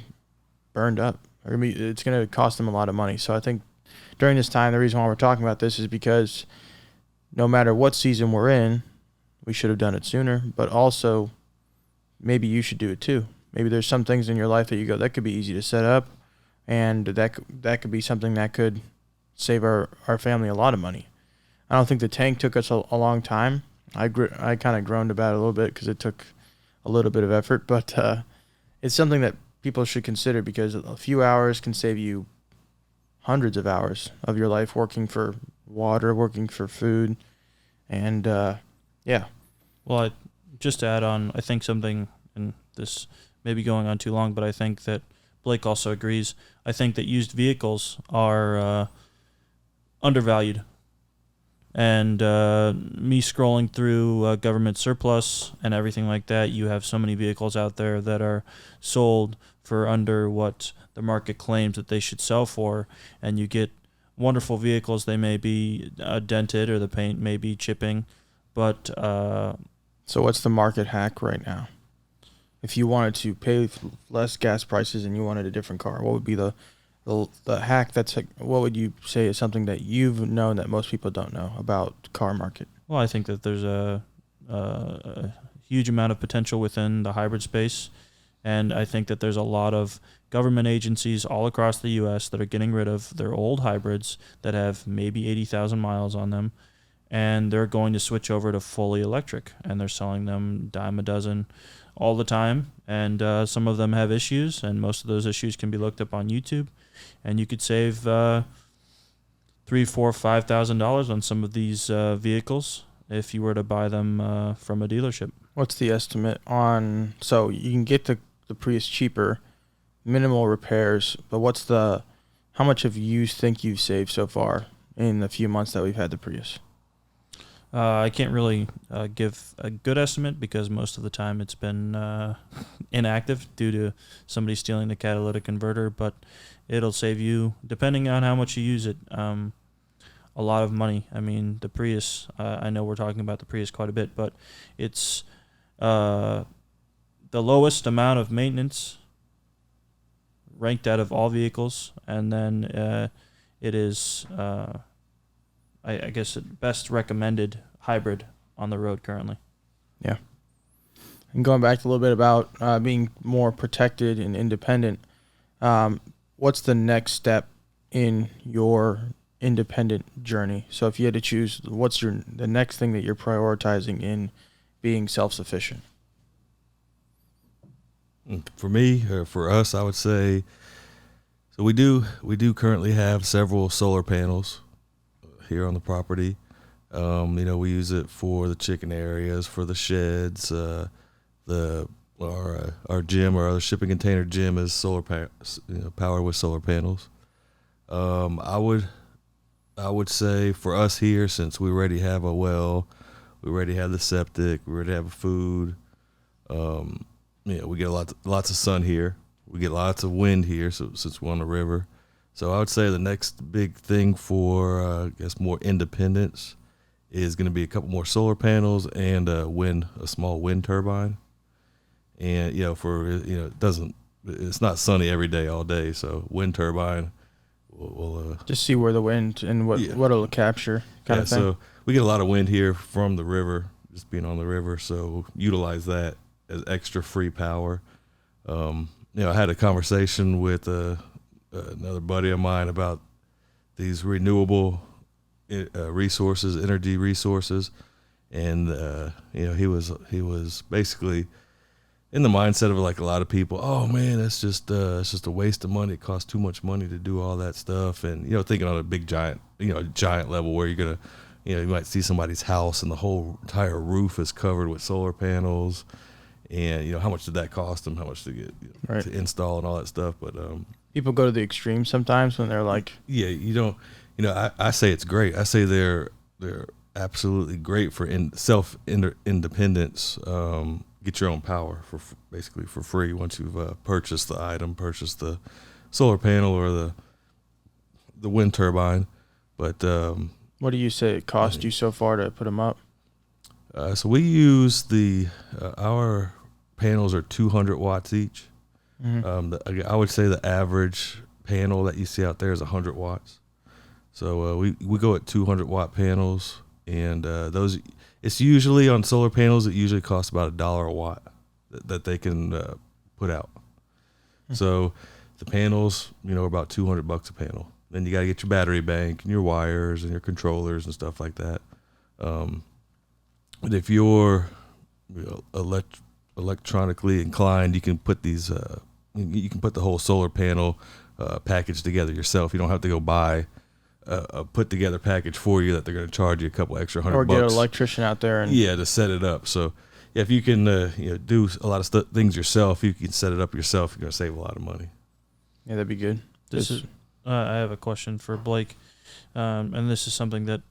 burned up. It's going to cost them a lot of money. So I think during this time, the reason why we're talking about this is because no matter what season we're in, we should have done it sooner, but also maybe you should do it too. Maybe there's some things in your life that you go, that could be easy to set up, and that could be something that could save our family a lot of money. I don't think the tank took us a long time. I kind of groaned about it a little bit because it took a little bit of effort, but it's something that people should consider, because a few hours can save you hundreds of hours of your life working for water, working for food, and yeah. Well, just to add on, I think something, and this may be going on too long, but I think that Blake also agrees. I think that used vehicles are undervalued. And me scrolling through government surplus and everything like that, you have so many vehicles out there that are sold for under what the market claims that they should sell for, and you get wonderful vehicles. They may be dented or the paint may be chipping, but so what's the market hack right now? If you wanted to pay less gas prices and you wanted a different car, what would be the hack? What would you say is something that you've known that most people don't know about car market? Well, I think that there's a huge amount of potential within the hybrid space, and I think that there's a lot of government agencies all across the U.S. that are getting rid of their old hybrids that have maybe 80,000 miles on them, and they're going to switch over to fully electric, and they're selling them dime a dozen all the time, and some of them have issues, and most of those issues can be looked up on YouTube, and you could save $3,000, $4,000, $5,000 on some of these vehicles if you were to buy them from a dealership. What's the estimate on? So you can get the Prius cheaper, minimal repairs, but how much have you think you've saved so far in the few months that we've had the Prius? I can't really give a good estimate because most of the time it's been inactive due to somebody stealing the catalytic converter, but it'll save you, depending on how much you use it, a lot of money. I mean, the Prius, I know we're talking about the Prius quite a bit, but it's the lowest amount of maintenance ranked out of all vehicles, and then it is... I guess best recommended hybrid on the road currently. Yeah. And going back a little bit about being more protected and independent, what's the next step in your independent journey? So if you had to choose, what's the next thing that you're prioritizing in being self-sufficient? For me, or for us, I would say, so we do currently have several solar panels here on the property. We use it for the chicken areas, for the sheds, our gym, or our shipping container gym is powered with solar panels. I would say for us here, since we already have a well, we already have the septic, we already have food. We get lots of sun here. We get lots of wind here, so since we're on the river. So I would say the next big thing for, more independence is going to be a couple more solar panels and a small wind turbine. And, it's not sunny every day, all day. So wind turbine will just see where the wind and what it'll capture kind of thing. So we get a lot of wind here from the river, just being on the river. So utilize that as extra free power. I had a conversation with another buddy of mine about these renewable energy resources, and he was basically in the mindset of like a lot of people. Oh man, it's just a waste of money. It costs too much money to do all that stuff, and thinking on a big giant level where you're gonna you might see somebody's house and the whole entire roof is covered with solar panels, and how much did that cost them? How much to get Right. to install and all that stuff? But People go to the extreme sometimes when they're like, yeah, you don't. I say it's great. I say they're absolutely great for independence. Get your own power basically for free once you've purchased the item, purchased the solar panel or the wind turbine. But what do you say it cost you so far to put them up? so we use our panels are 200 watts each. Mm-hmm. I would say the average panel that you see out there is 100 watts. So we go at 200 watt panels, and those it's usually on solar panels. It usually costs about $1 a watt that they can put out. Hmm. So the panels, are about $200 a panel. Then you got to get your battery bank and your wires and your controllers and stuff like that. But if you're electronically inclined, you can put these. You can put the whole solar panel package together yourself. You don't have to go buy a put together package for you that they're going to charge you a couple extra $100. Or get an electrician out there and to set it up. So if you can do a lot of things yourself, you can set it up yourself. You're going to save a lot of money. yeah, that'd be good. I have a question for Blake, and this is something that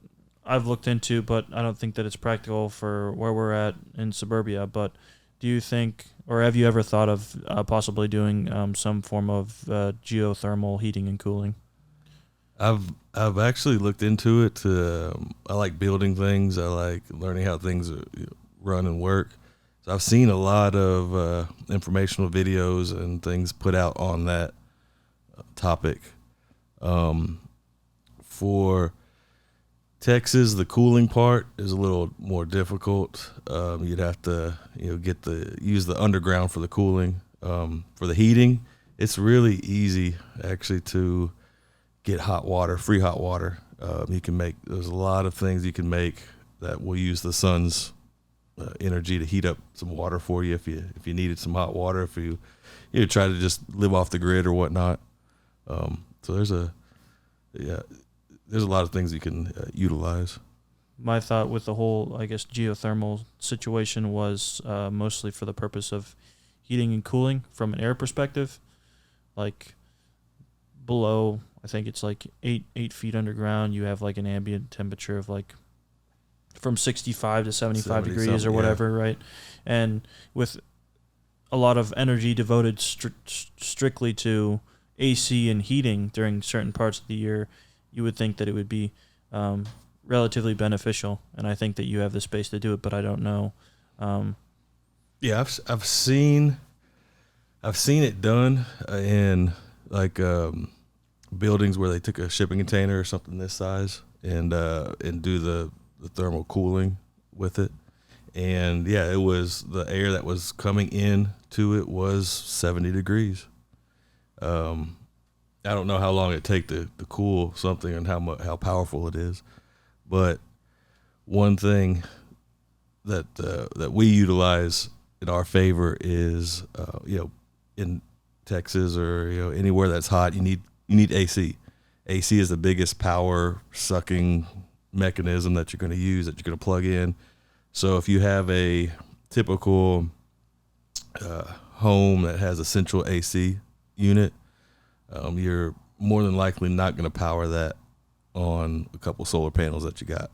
I've looked into, but I don't think that it's practical for where we're at in suburbia. But do you think, or have you ever thought of possibly doing some form of geothermal heating and cooling? I've actually looked into it. I like building things. I like learning how things run and work. So I've seen a lot of informational videos and things put out on that topic. For Texas, the cooling part is a little more difficult. You'd have to use the underground for the cooling. For the heating, it's really easy actually to get free hot water. There's a lot of things you can make that will use the sun's energy to heat up some water for you if you needed some hot water, if you try to just live off the grid or whatnot. So there's a lot of things you can utilize. My thought with the whole, I guess, geothermal situation was mostly for the purpose of heating and cooling from an air perspective. Like below, I think it's like 8 feet underground, you have like an ambient temperature of like from 65 to 75 degrees or whatever, right? And with a lot of energy devoted strictly to AC and heating during certain parts of the year, you would think that it would be relatively beneficial, and I think that you have the space to do it, but I don't know. Yeah, I've seen it done in like buildings where they took a shipping container or something this size and do the thermal cooling with it. And yeah, it was the air that was coming in to it was 70 degrees. I don't know how long it take to cool something and how powerful it is, but one thing that we utilize in our favor is in Texas or anywhere that's hot, you need AC. AC is the biggest power sucking mechanism that you're going to use, that you're going to plug in. So if you have a typical home that has a central AC unit, you're more than likely not going to power that on a couple solar panels that you got.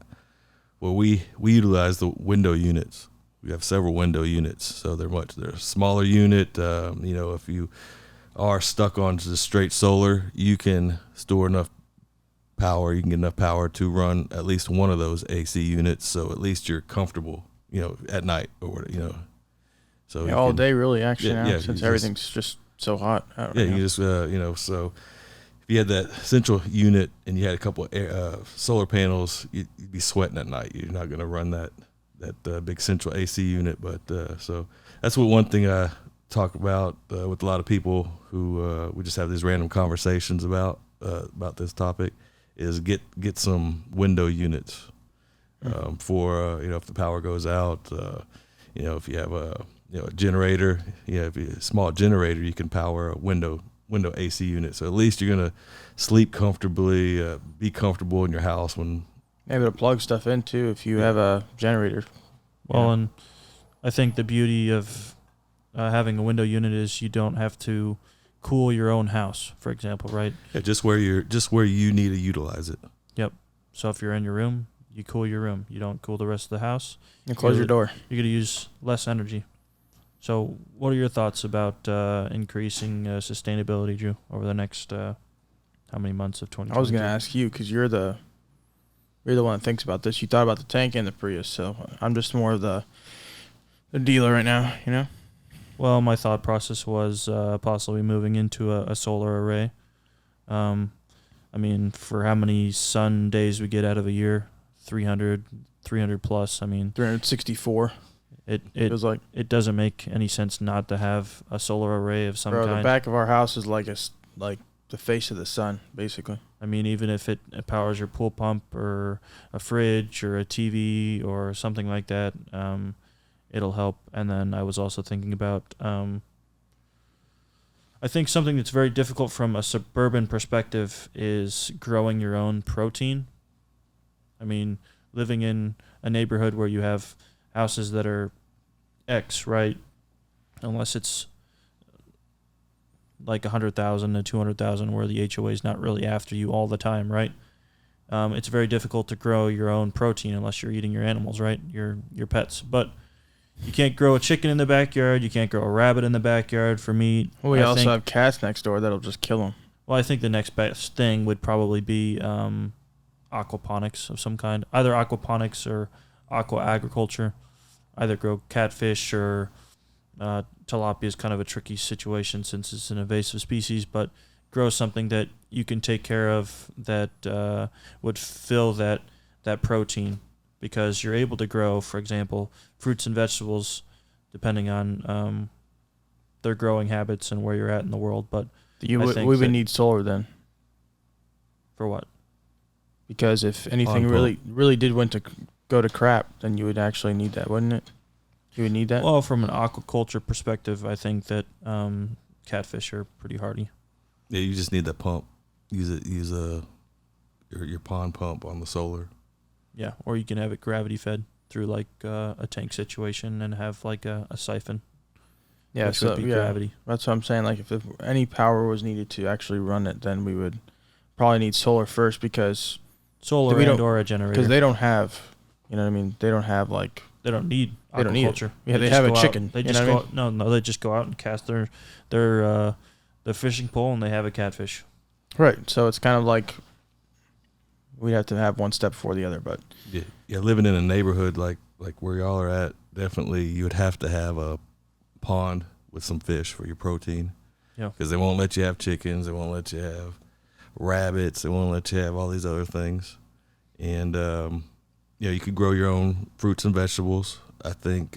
Well, we utilize the window units. We have several window units, so they're a smaller unit. If you are stuck on just straight solar, you can store enough power. You can get enough power to run at least one of those AC units, so at least you're comfortable, at night or So all day, really, actually, Yeah, now, yeah, since you everything's just so hot. you just so if you had that central unit and you had a couple of solar panels, you'd be sweating at night. You're not going to run that big central AC unit. But so that's one thing I talk about with a lot of people who we just have these random conversations about this topic is get some window units. for if the power goes out. If you have a a generator, if you have a small generator, you can power a window AC unit. So at least you're gonna sleep comfortably, be comfortable in your house when. Able to plug stuff in too if you have a generator. Well, and I think the beauty of having a window unit is you don't have to cool your own house, for example, right? Yeah, just where you need to utilize it. Yep. So if you're in your room, you cool your room. You don't cool the rest of the house. You close your door. You're going to use less energy. So what are your thoughts about increasing sustainability, Drew, over the next how many months of 2020? I was going to ask you because you're the one that thinks about this. You thought about the tank and the Prius, so I'm just more of the dealer right now, Well, my thought process was possibly moving into a solar array. For how many sun days we get out of a year, 300 plus. 364. It was like it doesn't make any sense not to have a solar array of some kind. The back of our house is like the face of the sun, basically. Even if it powers your pool pump or a fridge or a TV or something like that, it'll help. And then I was also thinking about, I think something that's very difficult from a suburban perspective is growing your own protein. Living in a neighborhood where you have houses that are X, right? Unless it's like 100,000 to 200,000 where the HOA is not really after you all the time, right? It's very difficult to grow your own protein unless you're eating your animals, right? Your pets. But you can't grow a chicken in the backyard. You can't grow a rabbit in the backyard for meat. Well, we also have cats next door that'll just kill them. Well, I think the next best thing would probably be aquaponics of some kind. Either aquaponics or aqua agriculture. Either grow catfish or tilapia is kind of a tricky situation since it's an invasive species, but grow something that you can take care of that would fill that protein, because you're able to grow, for example, fruits and vegetables depending on their growing habits and where you're at in the world. But we would need solar then. For what? Because if anything really did went to go to crap, then you would actually need that, wouldn't it? You would need that? Well, from an aquaculture perspective, I think that catfish are pretty hardy. Yeah, you just need that pump. Use your pond pump on the solar. Yeah, or you can have it gravity fed through like a tank situation and have like a siphon. Yeah, which would be gravity. That's what I'm saying. Like if any power was needed to actually run it, then we would probably need solar first, because solar or a generator. Because they don't have, They don't have like. They don't need aquaculture. They don't need it. Yeah, they have a chicken. They just go. No. They just go out and cast their fishing pole, and they have a catfish. Right. So it's kind of like we'd have to have one step before the other, but yeah. Living in a neighborhood like where y'all are at, definitely you would have to have a pond with some fish for your protein. Yeah. Because they won't let you have chickens. They won't let you have rabbits. They won't let you have all these other things, and you could grow your own fruits and vegetables. I think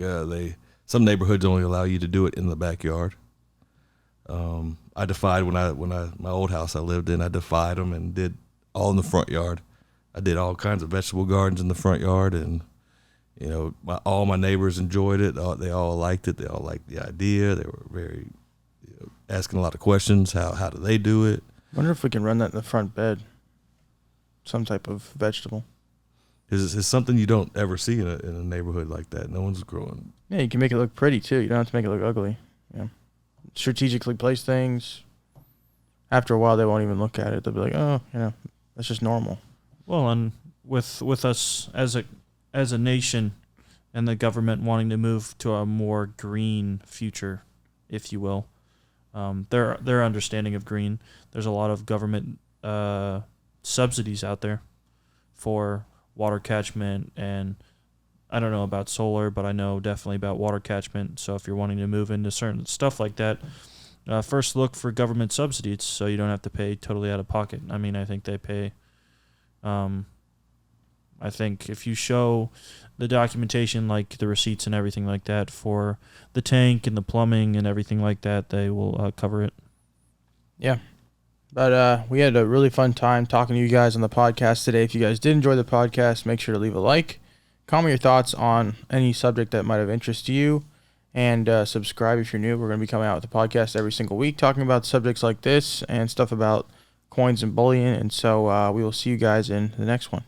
some neighborhoods only allow you to do it in the backyard. I defied my old house I lived in. I defied them and did all in the front yard. I did all kinds of vegetable gardens in the front yard, and all my neighbors enjoyed it. They all liked it. They all liked the idea. They were very asking a lot of questions. How do they do it? I wonder if we can run that in the front bed. Some type of vegetable. It's something you don't ever see in a neighborhood like that. No one's growing. Yeah, you can make it look pretty too. You don't have to make it look ugly. Yeah, strategically place things. After a while, they won't even look at it. They'll be like, "Oh, that's just normal." Well, and with us as a nation, and the government wanting to move to a more green future, if you will, their understanding of green. There's a lot of government subsidies out there for water catchment, and I don't know about solar, but I know definitely about water catchment. So if you're wanting to move into certain stuff like that, first look for government subsidies so you don't have to pay totally out of pocket. I think they pay. I think if you show the documentation, like the receipts and everything like that for the tank and the plumbing and everything like that, they will cover it. Yeah. But we had a really fun time talking to you guys on the podcast today. If you guys did enjoy the podcast, make sure to leave a like. comment your thoughts on any subject that might have interest to you, and subscribe if you're new. We're going to be coming out with a podcast every single week talking about subjects like this and stuff about coins and bullion. And so we will see you guys in the next one.